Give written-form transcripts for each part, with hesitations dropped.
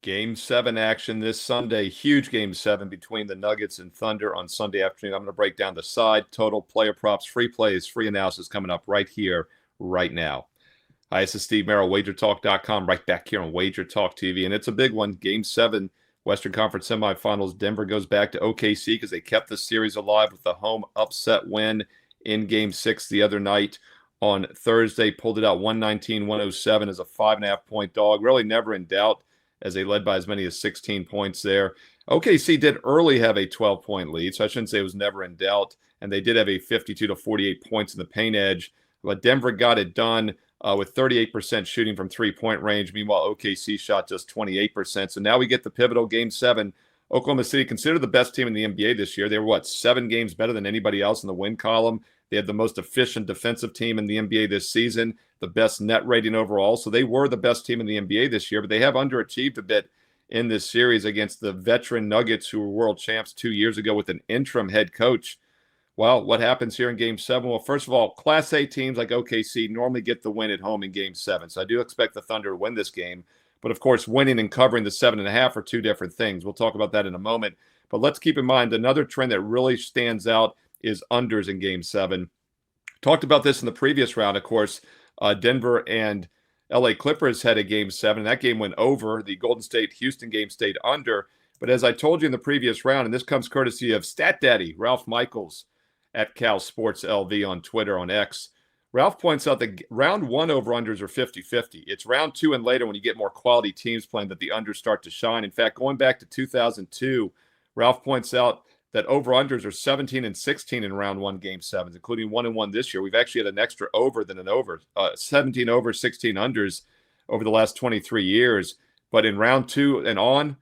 Game 7 action this Sunday. Huge Game 7 between the Nuggets and Thunder on Sunday afternoon. I'm going to break down the side, total, player props, free plays, free analysis coming up right here, right now. Hi, this is Steve Merril, WagerTalk.com, right back here on WagerTalk TV. And it's a big one. Game 7, Western Conference semifinals. Denver goes back to OKC because they kept the series alive with a home upset win in Game 6 the other night on Thursday. Pulled it out 119-107 as a 5.5-point dog. Really never in doubt, as they led by as many as 16 points there. OKC did early have a 12-point lead, so I shouldn't say it was never in doubt. And they did have a 52-48 points in the paint edge. But Denver got it done with 38% shooting from three-point range. Meanwhile, OKC shot just 28%. So now we get the pivotal Game 7. Oklahoma City considered the best team in the NBA this year. They were, 7 games better than anybody else in the win column. They had the most efficient defensive team in the NBA this season, the best net rating overall. So they were the best team in the NBA this year, but they have underachieved a bit in this series against the veteran Nuggets, who were world champs 2 years ago with an interim head coach. Well, what happens here in Game 7? Well, first of all, Class A teams like OKC normally get the win at home in Game 7. So I do expect the Thunder to win this game. But, of course, winning and covering the 7.5 are two different things. We'll talk about that in a moment. But let's keep in mind another trend that really stands out is unders in Game 7. Talked about this in the previous round, of course. Denver and LA Clippers had a Game 7. That game went over. The Golden State-Houston game stayed under. But as I told you in the previous round, and this comes courtesy of Stat Daddy, Ralph Michaels, at Cal Sports LV on Twitter, on X. Ralph points out that round 1 over-unders are 50-50. It's round 2 and later when you get more quality teams playing that the unders start to shine. In fact, going back to 2002, Ralph points out that over-unders are 17 and 16 in round 1 Game 7s, including 1-1 this year. We've actually had an extra over than an over, 17 over, 16 unders over the last 23 years. But in round 2 and on,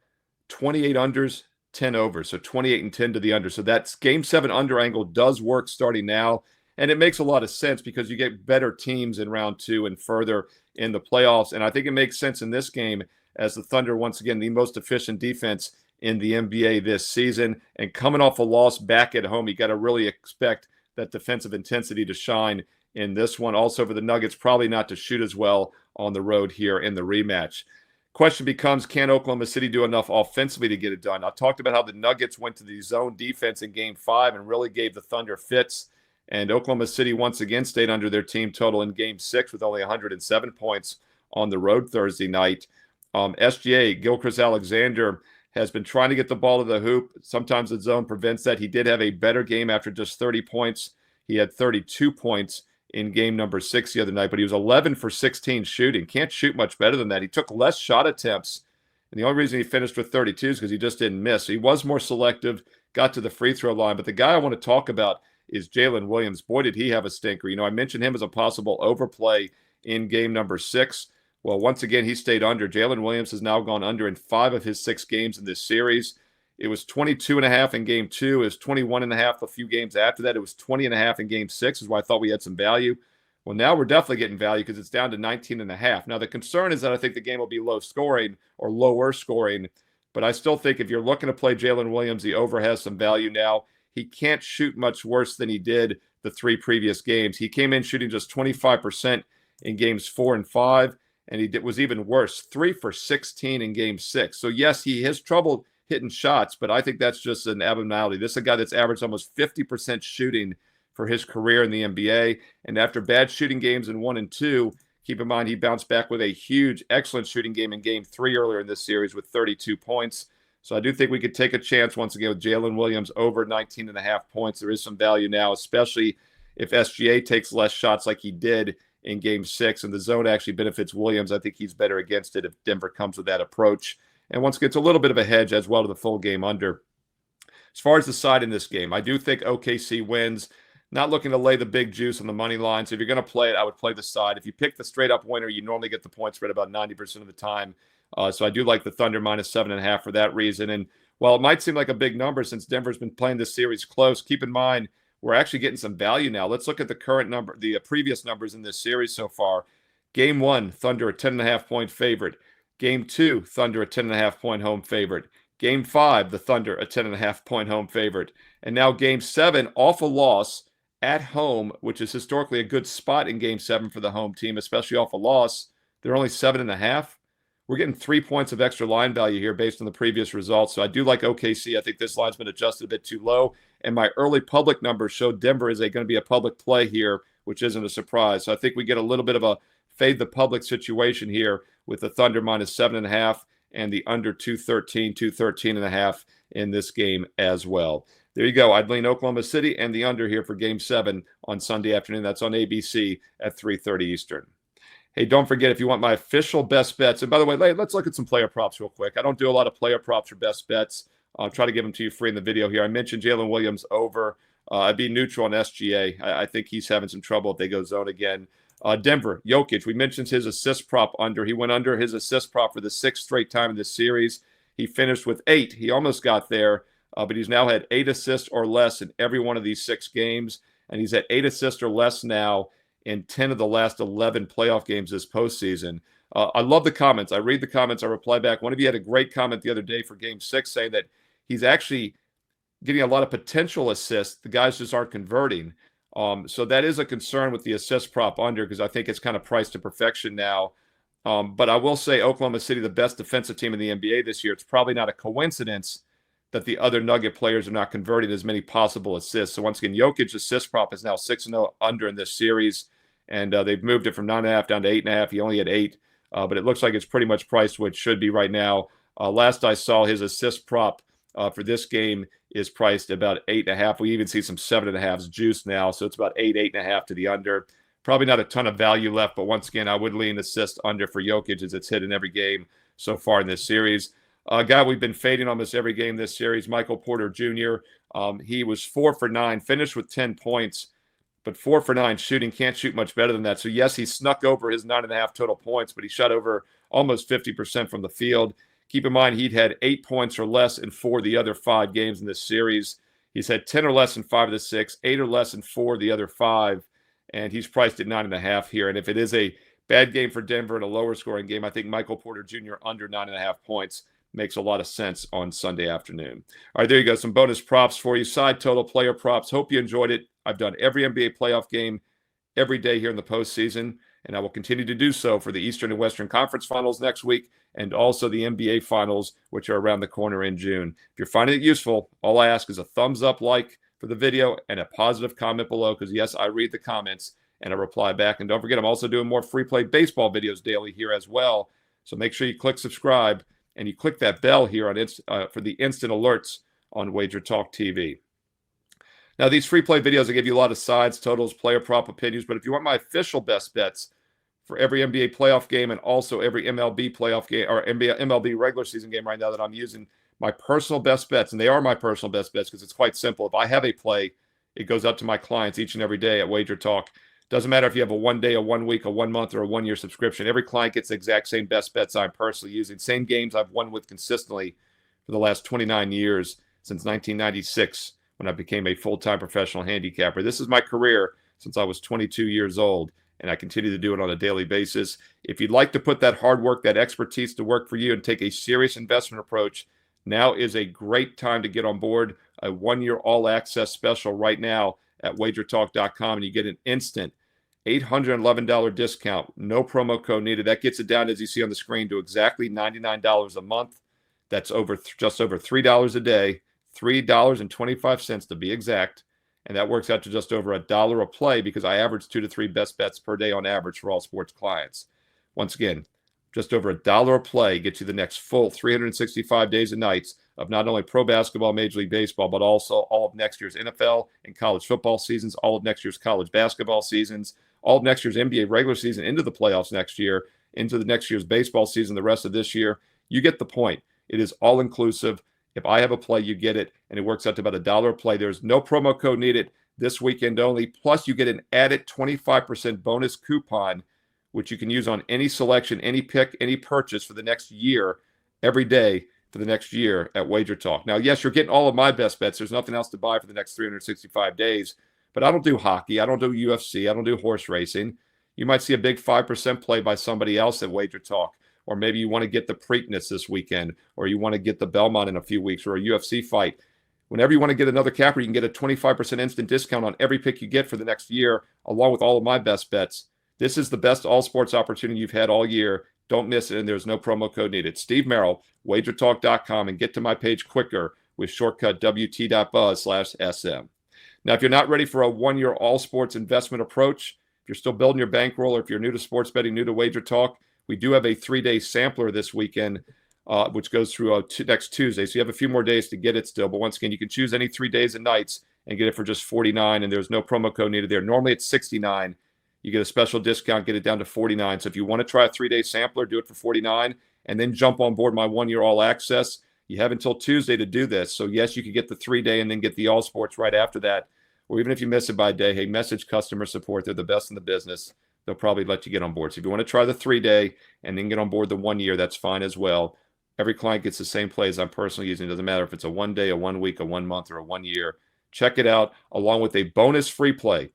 28 unders, 10 overs, so 28 and 10 to the under. So that Game 7 under angle does work starting now, and it makes a lot of sense because you get better teams in round 2 and further in the playoffs. And I think it makes sense in this game as the Thunder, once again, the most efficient defense in the NBA this season. And coming off a loss back at home, you got to really expect that defensive intensity to shine in this one. Also for the Nuggets, probably not to shoot as well on the road here in the rematch. Question becomes, can Oklahoma City do enough offensively to get it done? I talked about how the Nuggets went to the zone defense in Game 5 and really gave the Thunder fits. And Oklahoma City once again stayed under their team total in Game 6 with only 107 points on the road Thursday night. SGA, Gilchrist-Alexander, has been trying to get the ball to the hoop. Sometimes the zone prevents that. He did have a better game after just 30 points. He had 32 points in game number 6 the other night, but he was 11 for 16 shooting. Can't shoot much better than that. He took less shot attempts, and the only reason he finished with 32 is because he just didn't miss. So he was more selective, got to the free throw line. But the guy I want to talk about is Jalen Williams. Boy, did he have a stinker. I mentioned him as a possible overplay in game number 6. Well, once again, he stayed under. Jalen Williams has now gone under in 5 of his 6 games in this series. It was 22.5 in Game 2. It was 21.5 a few games after that. It was 20.5 in Game 6, is why I thought we had some value. Well, now we're definitely getting value because it's down to 19.5. Now, the concern is that I think the game will be low scoring or lower scoring, but I still think if you're looking to play Jalen Williams, the over has some value now. He can't shoot much worse than he did the 3 previous games. He came in shooting just 25% in Games 4 and 5. And he was even worse, 3 for 16 in Game 6. So, yes, he has trouble hitting shots, but I think that's just an abnormality. This is a guy that's averaged almost 50% shooting for his career in the NBA. And after bad shooting games in 1 and 2, keep in mind he bounced back with a huge, excellent shooting game in Game 3 earlier in this series with 32 points. So I do think we could take a chance once again with Jalen Williams over 19.5 points. There is some value now, especially if SGA takes less shots like he did in Game 6, and the zone actually benefits Williams. I think he's better against it if Denver comes with that approach. And once again, it's a little bit of a hedge as well to the full game under. As far as the side in this game, I do think OKC wins. Not looking to lay the big juice on the money line. So if you're going to play it, I would play the side. If you pick the straight-up winner, you normally get the point spread about 90% of the time. So I do like the Thunder minus 7.5 for that reason. And while it might seem like a big number since Denver's been playing this series close, keep in mind, we're actually getting some value now. Let's look at the current number, the previous numbers in this series so far. Game 1, Thunder a 10.5-point favorite. Game 2, Thunder a 10.5-point home favorite. Game 5, the Thunder a 10.5-point home favorite. And now Game 7, off a loss at home, which is historically a good spot in Game 7 for the home team, especially off a loss. They're only 7.5. We're getting 3 points of extra line value here based on the previous results. So I do like OKC. I think this line's been adjusted a bit too low. And my early public numbers show Denver is going to be a public play here, which isn't a surprise. So I think we get a little bit of a fade the public situation here with the Thunder -7.5 and the under 213, 213.5 in this game as well. There you go. I'd lean Oklahoma City and the under here for Game 7 on Sunday afternoon. That's on ABC at 3:30 Eastern. Hey, don't forget, if you want my official best bets, and by the way, let's look at some player props real quick. I don't do a lot of player props or best bets. I'll try to give them to you free in the video here. I mentioned Jalen Williams over. I'd be neutral on SGA. I think he's having some trouble if they go zone again. Denver, Jokic, we mentioned his assist prop under. He went under his assist prop for the 6th straight time in this series. He finished with 8. He almost got there, but he's now had 8 assists or less in every one of these 6 games, and he's at 8 assists or less now in 10 of the last 11 playoff games this postseason. I love the comments. I read the comments. I reply back. One of you had a great comment the other day for Game 6 saying that he's actually getting a lot of potential assists. The guys just aren't converting. So that is a concern with the assist prop under because I think it's kind of priced to perfection now. But I will say Oklahoma City, the best defensive team in the NBA this year. It's probably not a coincidence that the other Nugget players are not converting as many possible assists. So once again, Jokic's assist prop is now 6-0 under in this series. And they've moved it from 9.5 down to 8.5. He only had 8. But it looks like it's pretty much priced what it should be right now. Last I saw, his assist prop for this game is priced about 8.5. We even see some 7.5s juice now. So it's about 8.5 to the under. Probably not a ton of value left. But once again, I would lean assist under for Jokic as it's hit in every game so far in this series. A guy we've been fading almost every game this series, Michael Porter Jr. He was 4 for 9, finished with 10 points. But 4 for 9 shooting, can't shoot much better than that. So, yes, he snuck over his 9.5 total points, but he shot over almost 50% from the field. Keep in mind, he'd had 8 points or less in 4 of the other 5 games in this series. He's had 10 or less in 5 of the 6, 8 or less in 4 of the other 5, and he's priced at 9.5 here. And if it is a bad game for Denver and a lower scoring game, I think Michael Porter Jr. under 9.5 points makes a lot of sense on Sunday afternoon. All right, there you go. Some bonus props for you. Side total player props. Hope you enjoyed it. I've done every NBA playoff game every day here in the postseason, and I will continue to do so for the Eastern and Western Conference Finals next week and also the NBA Finals, which are around the corner in June. If you're finding it useful, all I ask is a thumbs up like for the video and a positive comment below because, yes, I read the comments and I reply back. And don't forget, I'm also doing more free play baseball videos daily here as well. So make sure you click subscribe and you click that bell here on for the instant alerts on WagerTalk TV. Now, these free play videos, I give you a lot of sides, totals, player prop opinions. But if you want my official best bets for every NBA playoff game and also every MLB playoff game or MLB regular season game right now that I'm using my personal best bets, and they are my personal best bets because it's quite simple. If I have a play, it goes up to my clients each and every day at WagerTalk. Doesn't matter if you have a 1 day, a 1 week, a 1 month, or a 1 year subscription. Every client gets the exact same best bets I'm personally using. Same games I've won with consistently for the last 29 years since 1996 when I became a full-time professional handicapper. This is my career since I was 22 years old, and I continue to do it on a daily basis. If you'd like to put that hard work, that expertise to work for you and take a serious investment approach, now is a great time to get on board. A 1-year all-access special right now at WagerTalk.com, and you get an instant $811 discount. No promo code needed. That gets it down, as you see on the screen, to exactly $99 a month. That's just over $3 a day, $3.25 to be exact. And that works out to just over $1 a play because I average 2 to 3 best bets per day on average for all sports clients. Once again, just over $1 a play gets you the next full 365 days and nights of not only pro basketball, Major League Baseball, but also all of next year's NFL and college football seasons, all of next year's college basketball seasons, all of next year's NBA regular season into the playoffs next year, into the next year's baseball season, the rest of this year. You get the point. It is all inclusive. If I have a play, you get it, and it works out to about $1 a play. There's no promo code needed this weekend only. Plus, you get an added 25% bonus coupon, which you can use on any selection, any pick, any purchase for the next year, every day for the next year at WagerTalk. Now, yes, you're getting all of my best bets. There's nothing else to buy for the next 365 days, but I don't do hockey. I don't do UFC. I don't do horse racing. You might see a big 5% play by somebody else at WagerTalk, or maybe you want to get the Preakness this weekend, or you want to get the Belmont in a few weeks, or a UFC fight. Whenever you want to get another capper, you can get a 25% instant discount on every pick you get for the next year, along with all of my best bets. This is the best all sports opportunity you've had all year. Don't miss it, and there's no promo code needed. Steve Merril, WagerTalk.com, and get to my page quicker with shortcut WT.buzz/SM. Now, if you're not ready for a one-year all-sports investment approach, if you're still building your bankroll, or if you're new to sports betting, new to Wager Talk, we do have a 3-day sampler this weekend, which goes through next Tuesday. So you have a few more days to get it still. But once again, you can choose any 3 days and nights and get it for just $49, and there's no promo code needed there. Normally it's $69. You get a special discount, get it down to $49. So if you want to try a 3-day sampler, do it for $49, and then jump on board my 1-year all access. You have until Tuesday to do this. So yes, you could get the 3-day and then get the all sports right after that. Or even if you miss it by a day, hey, message customer support. They're the best in the business. They'll probably let you get on board. So if you want to try the 3-day and then get on board the 1 year, that's fine as well. Every client gets the same plays I'm personally using. It doesn't matter if it's a 1 day, a 1 week, a 1 month, or a 1 year. Check it out, along with a bonus free play.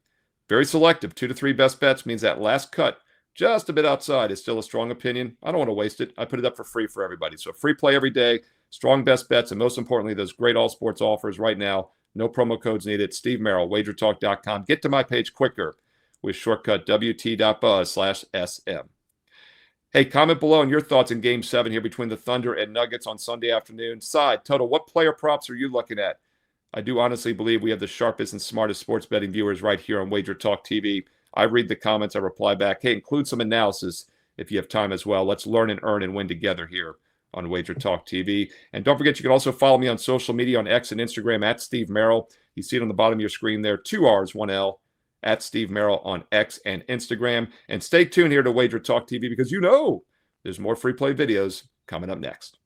Very selective. 2 to 3 best bets means that last cut, just a bit outside, is still a strong opinion. I don't want to waste it. I put it up for free for everybody. So free play every day, strong best bets, and most importantly, those great all sports offers right now. No promo codes needed. Steve Merril, WagerTalk.com. Get to my page quicker with shortcut WT.buzz/SM. Hey, comment below on your thoughts in Game 7 here between the Thunder and Nuggets on Sunday afternoon. Side, total, what player props are you looking at? I do honestly believe we have the sharpest and smartest sports betting viewers right here on Wager Talk TV. I read the comments. I reply back. Hey, include some analysis if you have time as well. Let's learn and earn and win together here on Wager Talk TV. And don't forget, you can also follow me on social media on X and Instagram at Steve Merril. You see it on the bottom of your screen there, 2 R's, 1 L, at Steve Merril on X and Instagram. And stay tuned here to Wager Talk TV because you know there's more free play videos coming up next.